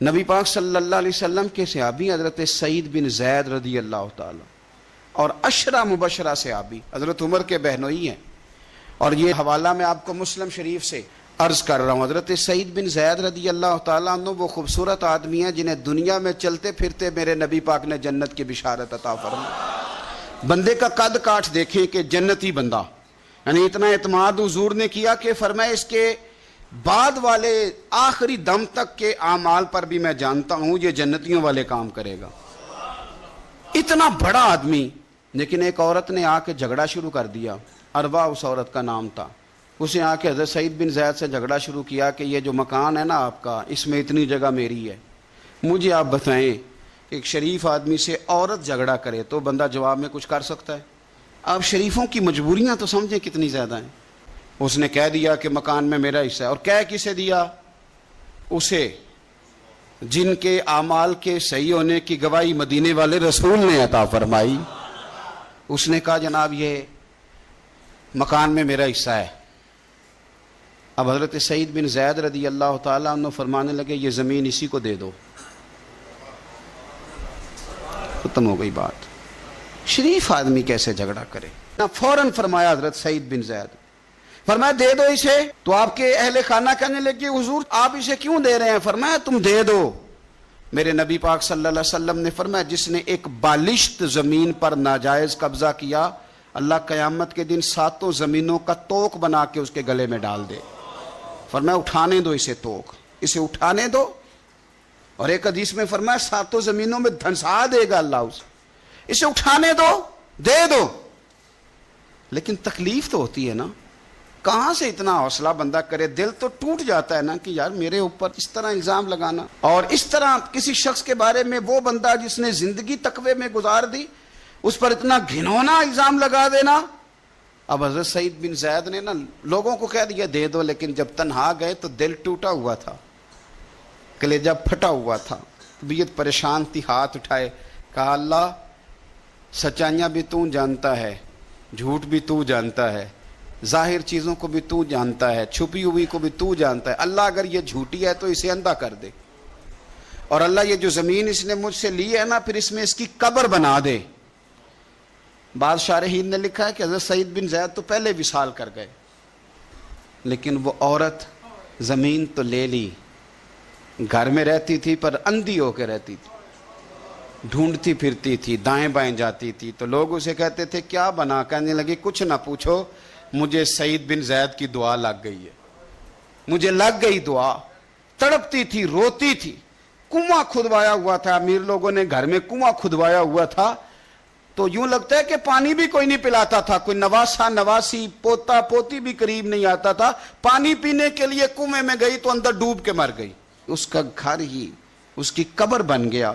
نبی پاک صلی اللہ علیہ وسلم کے صحابی حضرت سعید بن زید رضی اللہ تعالی اور عشرہ مبشرہ صحابی حضرت عمر کے بہنوئی ہیں، اور یہ حوالہ میں آپ کو مسلم شریف سے عرض کر رہا ہوں۔ حضرت سعید بن زید رضی اللہ تعالیٰ عنہ وہ خوبصورت آدمی ہیں جنہیں دنیا میں چلتے پھرتے میرے نبی پاک نے جنت کی بشارت عطا فرمائی۔ بندے کا قد کاٹ دیکھیں کہ جنتی بندہ، یعنی اتنا اعتماد حضور نے کیا کہ فرمایا اس کے بعد والے آخری دم تک کے اعمال پر بھی میں جانتا ہوں یہ جنتیوں والے کام کرے گا۔ اتنا بڑا آدمی، لیکن ایک عورت نے آ کے جھگڑا شروع کر دیا، اروا اس عورت کا نام تھا۔ اسے آ کے حضرت سعید بن زید سے جھگڑا شروع کیا کہ یہ جو مکان ہے نا آپ کا، اس میں اتنی جگہ میری ہے، مجھے آپ بتائیں ایک شریف آدمی سے عورت جھگڑا کرے تو بندہ جواب میں کچھ کر سکتا ہے؟ آپ شریفوں کی مجبوریاں تو سمجھیں کتنی زیادہ ہیں۔ اس نے کہہ دیا کہ مکان میں میرا حصہ ہے، اور کہہ کسے دیا؟ اسے جن کے اعمال کے صحیح ہونے کی گواہی مدینے والے رسول نے عطا فرمائی۔ اس نے کہا جناب یہ مکان میں میرا حصہ ہے۔ اب حضرت سعید بن زید رضی اللہ تعالیٰ عنہ فرمانے لگے یہ زمین اسی کو دے دو، ختم ہو گئی بات۔ شریف آدمی کیسے جھگڑا کرے؟ فوراً فرمایا حضرت سعید بن زید، فرمایا دے دو اسے۔ تو آپ کے اہل خانہ کہنے لگے حضور آپ اسے کیوں دے رہے ہیں؟ فرمایا تم دے دو۔ میرے نبی پاک صلی اللہ علیہ وسلم نے فرمایا جس نے ایک بالشت زمین پر ناجائز قبضہ کیا، اللہ قیامت کے دن 7 زمینوں کا توق بنا کے اس کے گلے میں ڈال دے۔ فرمایا اٹھانے دو اسے، توق اسے اٹھانے دو۔ اور ایک حدیث میں فرمایا 7 زمینوں میں دھنسا دے گا اللہ اسے اٹھانے دو، دے دو۔ لیکن تکلیف تو ہوتی ہے نا، کہاں سے اتنا حوصلہ بندہ کرے؟ دل تو ٹوٹ جاتا ہے نا کہ یار میرے اوپر اس طرح الزام لگانا، اور اس طرح کسی شخص کے بارے میں، وہ بندہ جس نے زندگی تقوی میں گزار دی، اس پر اتنا گھنونا الزام لگا دینا۔ اب حضرت سعید بن زید نے نا لوگوں کو کہہ دیا دے دو، لیکن جب تنہا گئے تو دل ٹوٹا ہوا تھا، کلیجہ پھٹا ہوا تھا، طبیعت پریشان تھی، ہاتھ اٹھائے، کہا اللہ سچائیاں بھی تو جانتا ہے، جھوٹ بھی تو جانتا ہے، ظاہر چیزوں کو بھی تو جانتا ہے، چھپی ہوئی کو بھی تو جانتا ہے۔ اللہ اگر یہ جھوٹی ہے تو اسے اندھا کر دے، اور اللہ یہ جو زمین اس نے مجھ سے لی ہے نا پھر اس میں اس کی قبر بنا دے۔ بعض شارحین نے لکھا ہے کہ حضرت سعید بن زید تو پہلے وصال کر گئے، لیکن وہ عورت زمین تو لے لی، گھر میں رہتی تھی پر اندھی ہو کے رہتی تھی، ڈھونڈتی پھرتی تھی، دائیں بائیں جاتی تھی۔ تو لوگ اسے کہتے تھے کیا بنا؟ کہنے لگے کچھ نہ پوچھو، مجھے سعید بن زید کی دعا لگ گئی ہے، مجھے لگ گئی دعا۔ تڑپتی تھی، روتی تھی، کنواں کھدوایا ہوا تھا، امیر لوگوں نے گھر میں کنواں کھدوایا ہوا تھا، تو یوں لگتا ہے کہ پانی بھی کوئی نہیں پلاتا تھا، کوئی نواسا نواسی پوتا پوتی بھی قریب نہیں آتا تھا۔ پانی پینے کے لیے کنویں میں گئی تو اندر ڈوب کے مر گئی، اس کا گھر ہی اس کی قبر بن گیا۔